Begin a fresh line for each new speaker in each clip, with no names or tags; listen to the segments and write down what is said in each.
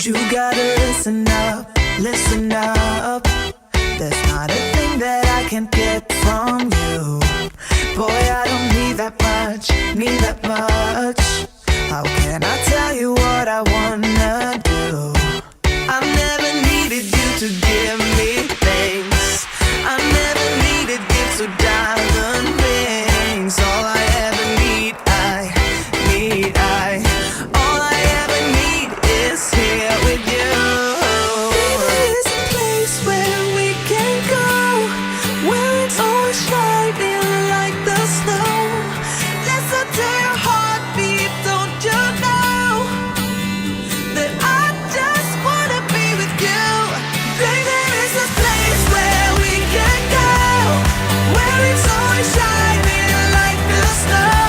You gotta listen up, listen up. There's not a thing that I can't get from you. Boy, I don't need that much, need that much. How can I tell you what I wanna do? I never needed you to give me things. I never needed gifts or diamond rings. All I ever need, all I ever need is here with you. There is a place where we can go, where it's always shining like the snow. Listen to your heartbeat, don't you know that I just wanna be with you. There is a place where we can go, where it's always shining like the snow.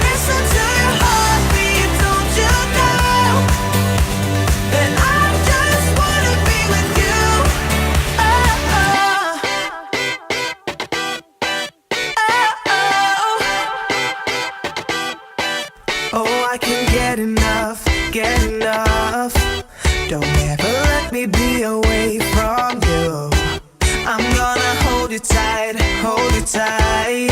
Listen to your heartbeat, don't you know that I just wanna be with you. Oh, oh, I can't get enough, get enough. Don't ever let me be away from you. I'm gonna hold you tight, hold you tight.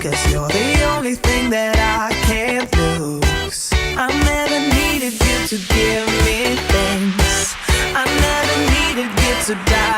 'Cause you're the only thing that I can't lose. I never needed you to give me things. I never needed you to die.